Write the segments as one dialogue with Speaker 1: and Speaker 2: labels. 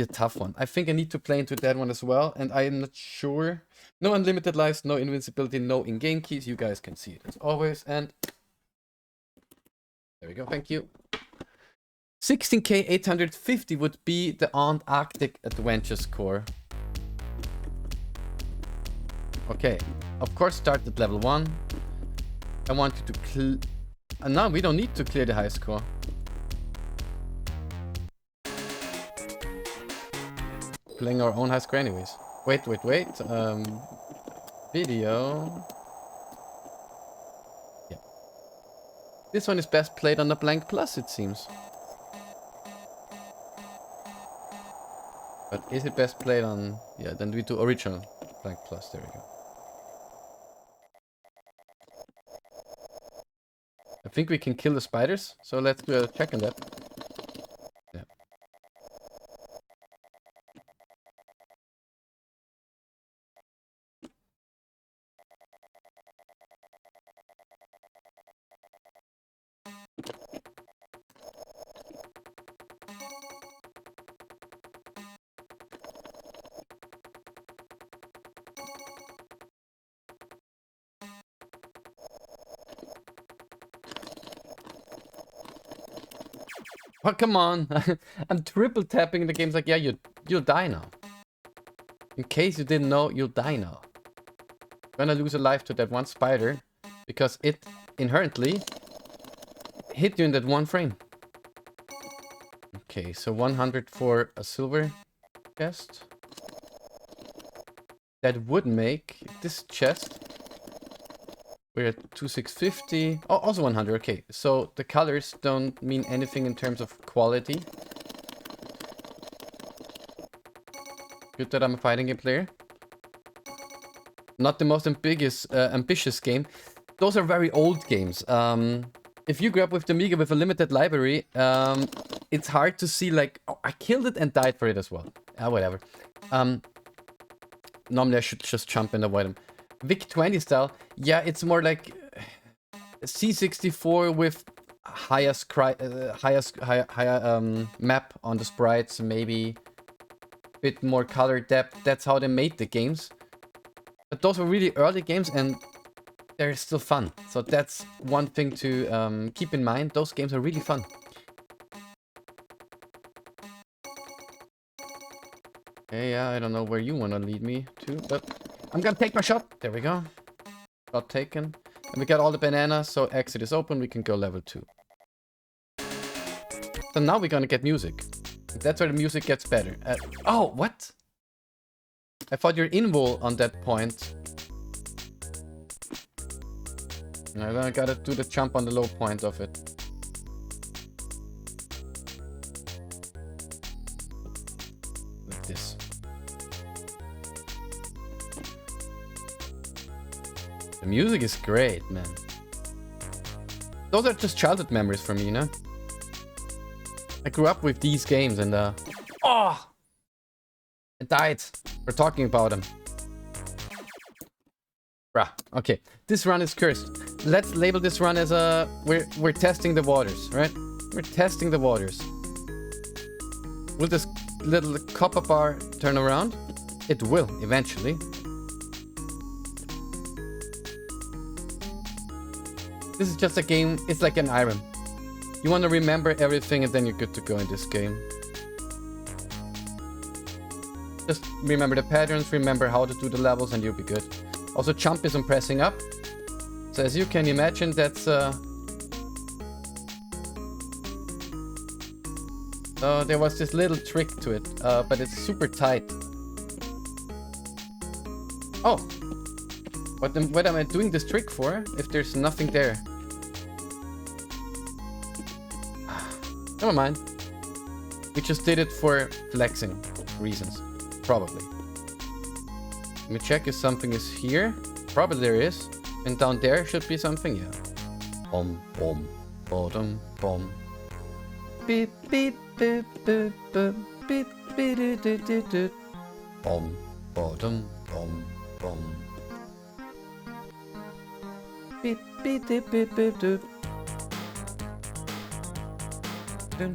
Speaker 1: a tough one. I think I need to play into that one as well, and I am not sure. No unlimited lives, no invincibility, no in-game keys. You guys can see it as always, and there we go. Thank you. 16K 850 would be the Antarctic Adventure score. Okay, of course start at level 1. I want you to clear... no, we don't need to clear the high score. Playing our own high score anyways. Wait. Video. Yeah. This one is best played on a blank plus, it seems. But is it best played on... yeah, then we do original blank plus. There we go. I think we can kill the spiders, so let's do a check on that. Yeah. Oh, come on. I'm triple tapping the game's like, yeah, you'll die now. In case you didn't know, you'll die now. Gonna lose a life to that one spider because it inherently hit you in that one frame. Okay, so 100 for a silver chest. That would make this chest... we're at 2650. Oh, also 100. Okay, so the colors don't mean anything in terms of quality. Good that I'm a fighting game player. Not the most ambitious game. Those are very old games. If you grew up with the Amiga with a limited library, it's hard to see like, oh, I killed it and died for it as well. Whatever. Normally I should just jump and avoid them. VIC-20 style, yeah, it's more like C64 with higher map on the sprites, maybe a bit more color depth. That's how they made the games. But those were really early games and they're still fun. So that's one thing to keep in mind. Those games are really fun. Okay, yeah, I don't know where you want to lead me to, but I'm gonna take my shot. There we go. Shot taken. And we got all the bananas, so exit is open. We can go level 2. So now we're gonna get music. That's where the music gets better. Oh, what? I thought you're invul on that point. I gotta do the jump on the low point of it. Like this. The music is great, man. Those are just childhood memories for me, you know? I grew up with these games and oh! I died for talking about them. Bruh, okay. This run is cursed. Let's label this run as a... We're testing the waters, right? We're testing the waters. Will this little copper bar turn around? It will, eventually. This is just a game, it's like an iron. You want to remember everything and then you're good to go in this game. Just remember the patterns, remember how to do the levels and you'll be good. Also jump is on pressing up. So as you can imagine, that's there was this little trick to it, but it's super tight. Oh! What am I doing this trick for if there's nothing there? Never mind. We just did it for flexing reasons. Probably. Let me check if something is here. Probably there is. And down there should be something, yeah. Bom, bom, bottom, bom. Beep, beep, beep, beep, beep, beep, beep, beep, beep, beep, beep. Bom, bottom, bom, bom. Beep, beep, beep, beep, beep, beep. Ah!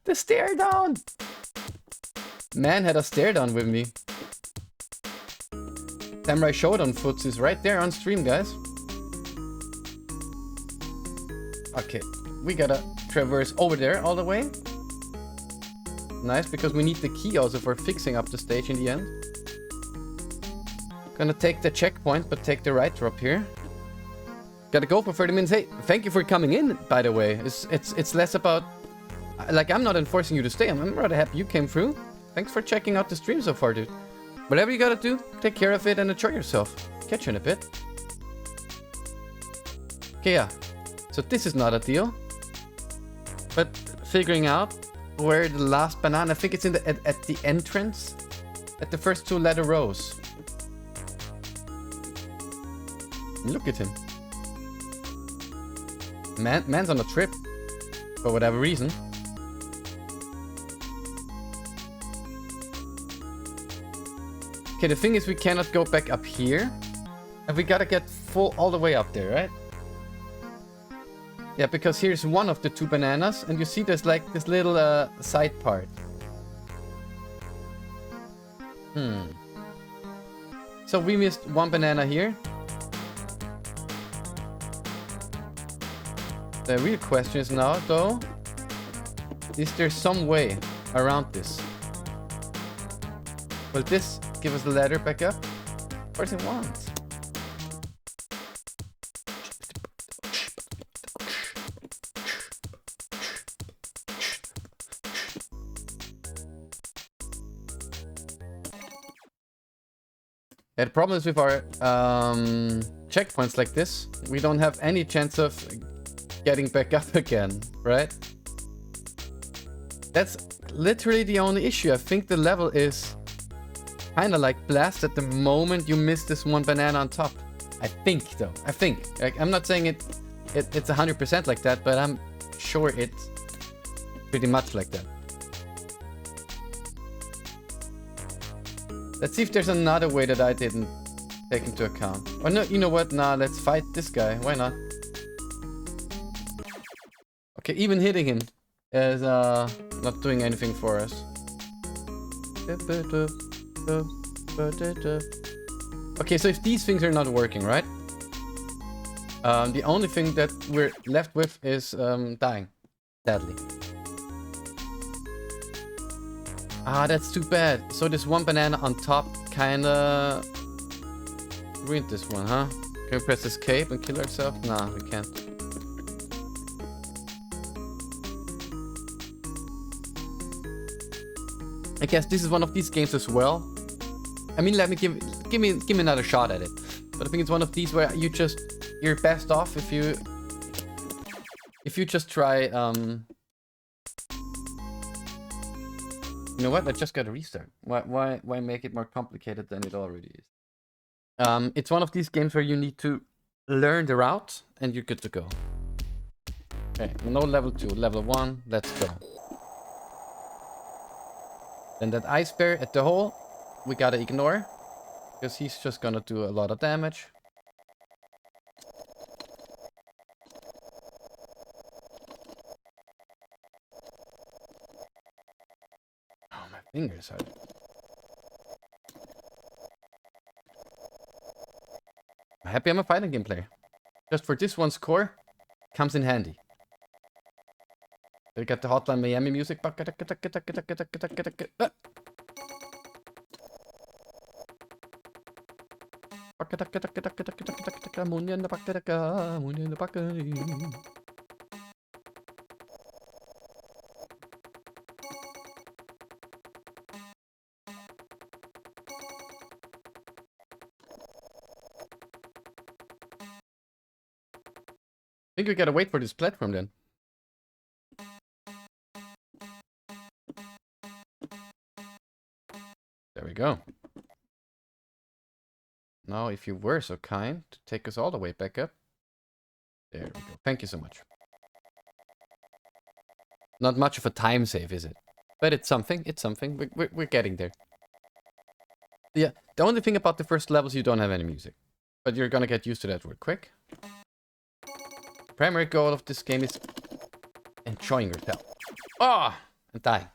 Speaker 1: The stare down! Man had a stare down with me. Samurai Showdown Foots is right there on stream, guys. Okay, we gotta traverse over there all the way. Nice, because we need the key also for fixing up the stage in the end. Gonna take the checkpoint, but take the right drop here. Gotta go for 30 minutes. Hey, thank you for coming in, by the way. It's less about... Like, I'm not enforcing you to stay. I'm rather happy you came through. Thanks for checking out the stream so far, dude. Whatever you gotta do, take care of it and enjoy yourself. Catch you in a bit. Okay, yeah. So this is not a deal. But figuring out where the last banana... I think it's in the at the entrance. At the first 2 letter rows. Look at him. Man's on a trip. For whatever reason. Okay, the thing is we cannot go back up here. And we gotta get full all the way up there, right? Yeah, because here's one of the 2 bananas. And you see there's like this little side part. So we missed 1 banana here. The real question is now, though, is there some way around this? Will this give us the ladder back up? Of course it won't. Yeah, the problem is with our checkpoints like this, we don't have any chance of getting back up again, right? That's literally the only issue. I think the level is kind of like blasted the moment you miss this 1 banana on top. I think, though. I think. Like, I'm not saying it's 100% like that, but I'm sure it's pretty much like that. Let's see if there's another way that I didn't take into account. Or no, you know what? Nah, let's fight this guy. Why not? Okay, even hitting him is not doing anything for us. Okay, so if these things are not working, right? The only thing that we're left with is dying. Sadly. Ah, that's too bad. So this 1 banana on top kinda ruined this one, huh? Can we press escape and kill ourselves? Nah, we can't. I guess this is one of these games as well. I mean, let me give me another shot at it. But I think it's one of these where you're best off if you just try you know what? I just gotta restart. Why make it more complicated than it already is? It's one of these games where you need to learn the route and you're good to go. Okay, no level 2, level 1, let's go. Then that ice bear at the hole, we gotta ignore. Because he's just gonna do a lot of damage. Oh, my fingers hurt. I'm happy I'm a fighting game player. Just for this one score, comes in handy. We got the Hotline Miami music. I think we gotta wait for this platform then. There we go. Now, if you were so kind to take us all the way back up. There we go. Thank you so much. Not much of a time save, is it? But it's something. It's something. We're getting there. Yeah, the only thing about the first levels, you don't have any music. But you're gonna get used to that real quick. The primary goal of this game is enjoying yourself. Ah! And dying.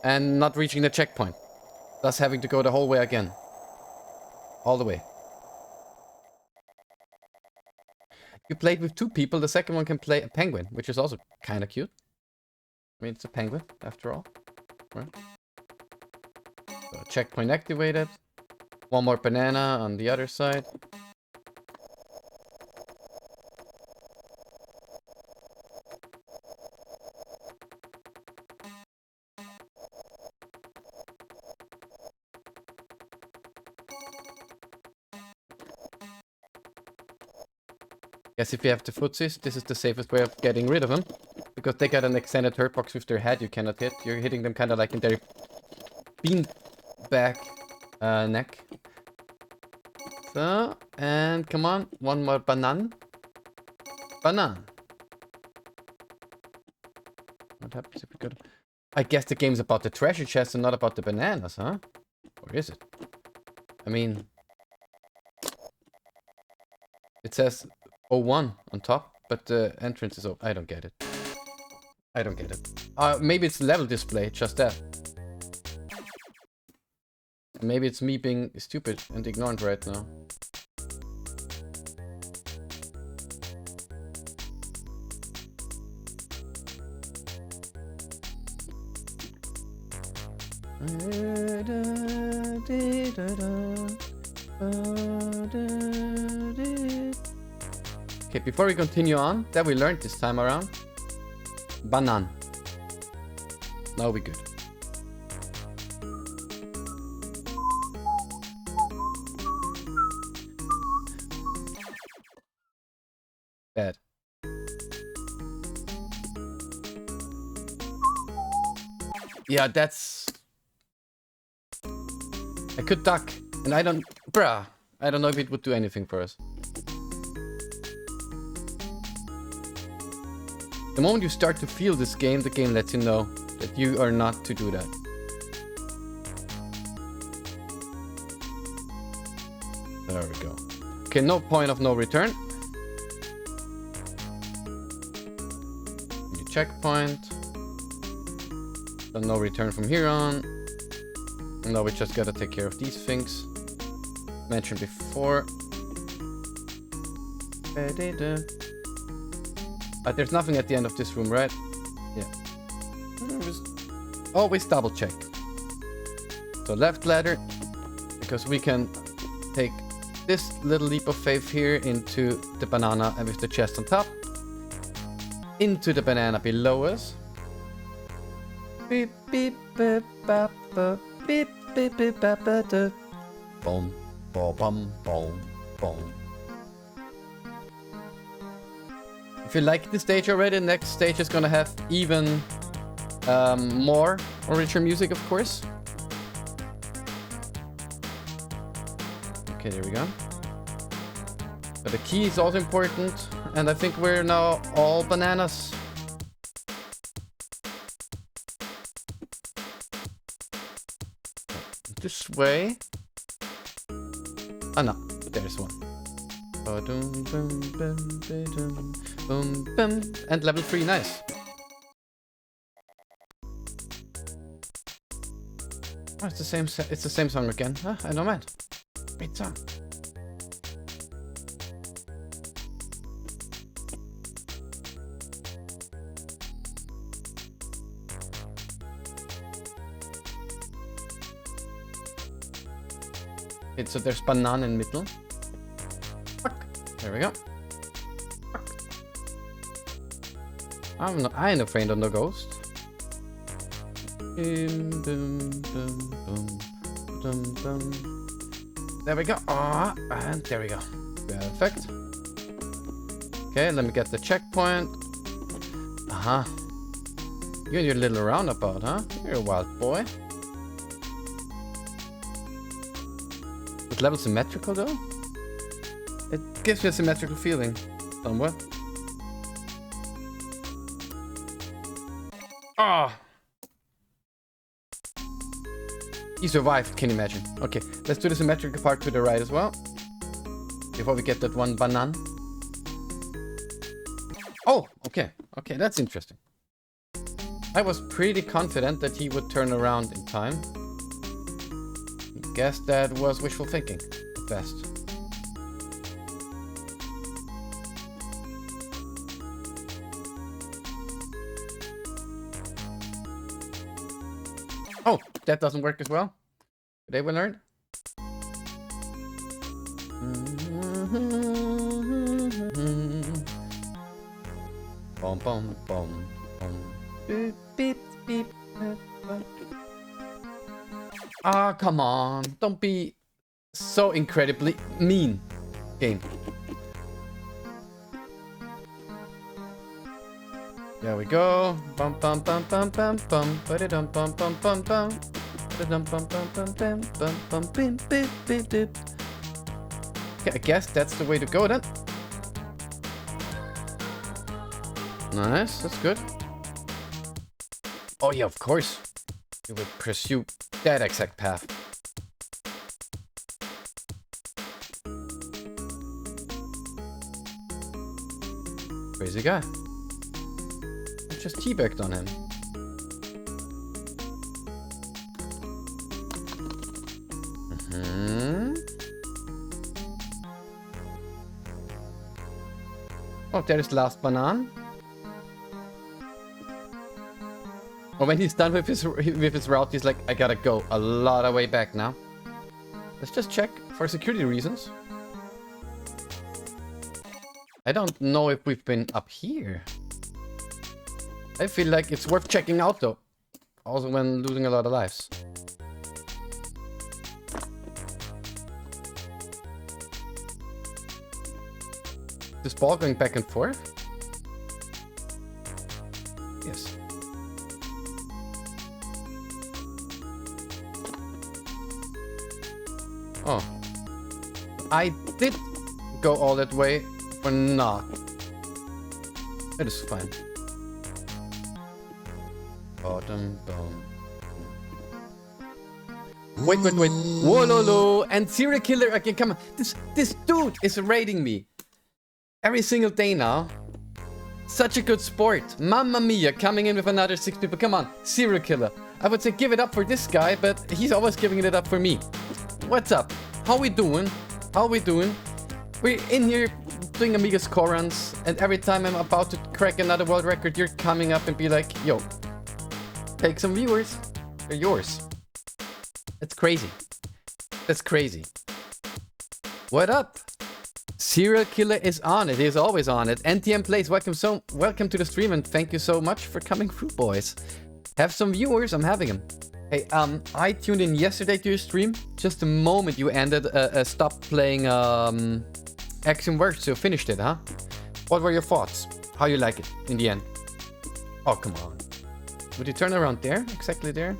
Speaker 1: And not reaching the checkpoint. Thus having to go the whole way again. All the way. You played with 2 people, the second one can play a penguin, which is also kind of cute. I mean, it's a penguin, after all. Right? So, checkpoint activated. One more banana on the other side. Guess if you have the footsies, this is the safest way of getting rid of them. Because they got an extended hurt box with their head you cannot hit. You're hitting them kind of like in their beanbag neck. So, and come on, one more banan. Banan. What happens if we go? I guess the game's about the treasure chest and not about the bananas, huh? Or is it? I mean... It says 01 on top, but the entrance is... I don't get it. I don't get it. Maybe it's level display, just that. Maybe it's me being stupid and ignorant right now. Okay, before we continue on, that we learned this time around. Banan. Now we good. Bad. Yeah, that's... I could duck, and I don't... Bruh. I don't know if it would do anything for us. The moment you start to feel this game, the game lets you know that you are not to do that. There we go. Okay, no point of no return. New checkpoint. So no return from here on. Now we just gotta take care of these things. Mentioned before. There's nothing at the end of this room, right? Yeah. Just always double check. So left ladder, because we can take this little leap of faith here into the banana and with the chest on top. Into the banana below us. Beep beep beep bap beep beep beep bap da. Boom, boom, boom, boom, boom. If you like this stage already, the next stage is gonna have even more or richer music, of course. Okay, there we go. But the key is also important, and I think we're now all bananas. This way. Oh no, there's one. And level 3, nice. Oh, it's the same. It's the same song again. Huh? I don't mind. Great song. Okay, so there's banana in middle. There we go. I ain't afraid of no ghost. There we go. And there we go. Perfect. Okay, let me get the checkpoint. You and your little roundabout, huh? You're a wild boy. Is level symmetrical though? It gives me a symmetrical feeling, somewhat. Ah! He survived, can you imagine? Okay, let's do the symmetrical part to the right as well. Before we get that one banana. Oh, okay. Okay, that's interesting. I was pretty confident that he would turn around in time. Guess that was wishful thinking, at best. Oh, that doesn't work as well. Today we learned. Boom, boom, boom, boom. Beep, beep, beep. Ah, come on. Don't be so incredibly mean, game. There we go. Bum bum bum bum bum bum. Ba-da-dum bum bum bum bum. Ba-da-dum bum bum bum bum bum bum bim bim bim bim. Okay, I guess that's the way to go then. Nice, that's good. Oh yeah, of course. You would pursue that exact path. Crazy guy. I just teabagged on him. Oh, there's the last banana. Oh, when he's done with his route, he's like, I gotta go a lot of way back now. Let's just check for security reasons. I don't know if we've been up here. I feel like it's worth checking out though. Also when losing a lot of lives. This ball going back and forth? Yes. Oh. I did go all that way for not. It is fine. Bottom bone. Wait. Whoa, lolo. And serial killer again. Come on. This dude is raiding me every single day now. Such a good sport. Mamma mia, coming in with another 6 people. Come on, serial killer. I would say give it up for this guy, but he's always giving it up for me. What's up? How we doing? How we doing? We're in here doing Amiga score runs, and every time I'm about to crack another world record, you're coming up and be like, yo, take some viewers. They're yours. That's crazy. That's crazy. What up? Serial killer is on it. He's always on it. NTM plays. Welcome to the stream, and thank you so much for coming through, boys. Have some viewers. I'm having them. Hey, I tuned in yesterday to your stream. Just the moment you ended, stopped playing Action Works, so finished it, huh? What were your thoughts? How you like it in the end? Oh, come on. Would you turn around there? Exactly there?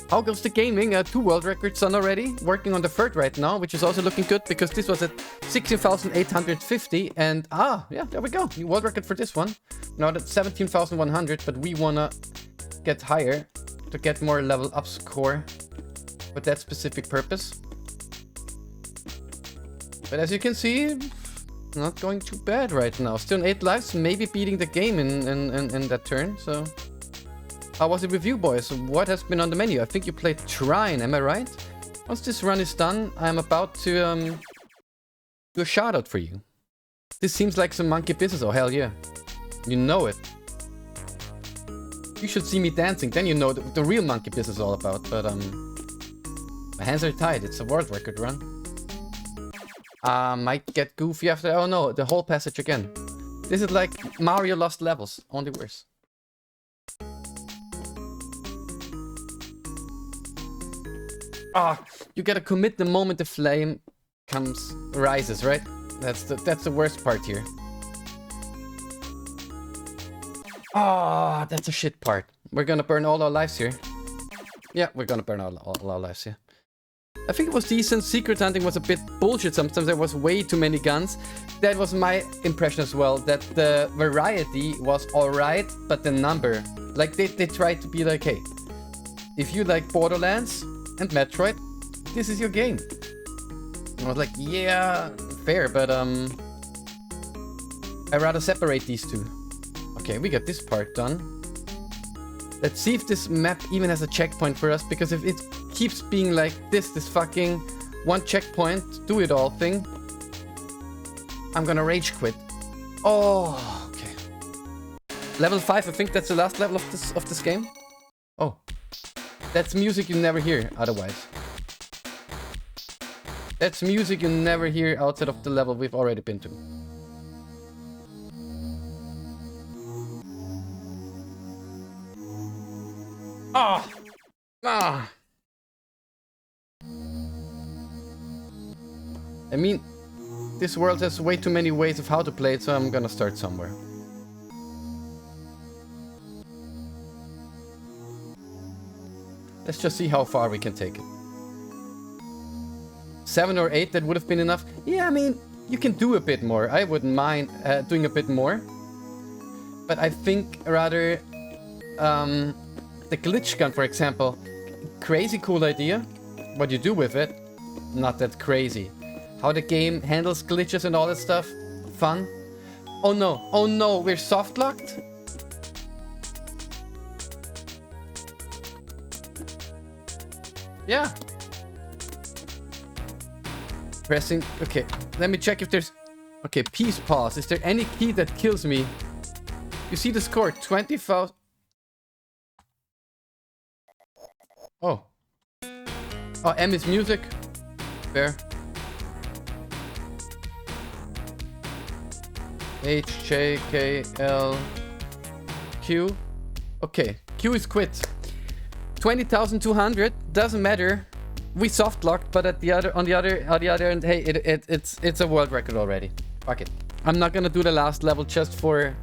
Speaker 1: How goes the gaming? 2 world records done already. Working on the 3rd right now, which is also looking good because this was at 16,850. And yeah, there we go. New world record for this one. Now that's 17,100, but we wanna get higher to get more level up score for that specific purpose. But as you can see, not going too bad right now. Still 8 lives, maybe beating the game in that turn, so... How was it with you, boys? What has been on the menu? I think you played Trine, am I right? Once this run is done, I'm about to do a shout out for you. This seems like some monkey business, oh hell yeah. You know it. You should see me dancing, then you know the real monkey business is all about, but my hands are tied, it's a world record run. Might get goofy after, oh no, the whole passage again. This is like Mario Lost Levels, only worse. You gotta commit the moment the flame rises, right? That's the worst part here. That's a shit part. We're gonna burn all our lives here. Yeah, we're gonna burn all our lives here. I think it was decent. Secret hunting was a bit bullshit. Sometimes there was way too many guns. That was my impression as well, that the variety was alright, but the number, like they tried to be like, hey, if you like Borderlands and Metroid, this is your game. And I was like, yeah, fair, but I'd rather separate these two. Okay, we got this part done. Let's see if this map even has a checkpoint for us, because if it keeps being like this fucking one checkpoint, do it all thing, I'm gonna rage quit. Oh, okay. Level 5, I think that's the last level of this game. Oh, that's music you never hear otherwise. That's music you never hear outside of the level we've already been to. Ah! Ah! I mean, this world has way too many ways of how to play it, so I'm gonna start somewhere. Let's just see how far we can take it. 7 or 8, that would have been enough. Yeah, I mean, you can do a bit more. I wouldn't mind doing a bit more. But I think rather... the glitch gun, for example. Crazy cool idea. What you do with it, not that crazy. How the game handles glitches and all that stuff, fun. Oh no, we're soft locked? Yeah. Pressing, okay, let me check if there's... Okay, peace pause. Is there any key that kills me? You see the score, 20,000... Oh. Oh, M is music. Fair. H, J, K, L, Q. Okay, Q is quit. 20,200, doesn't matter. We soft locked, but at the other, on the other end, hey, it's a world record already. Fuck it. I'm not gonna do the last level just for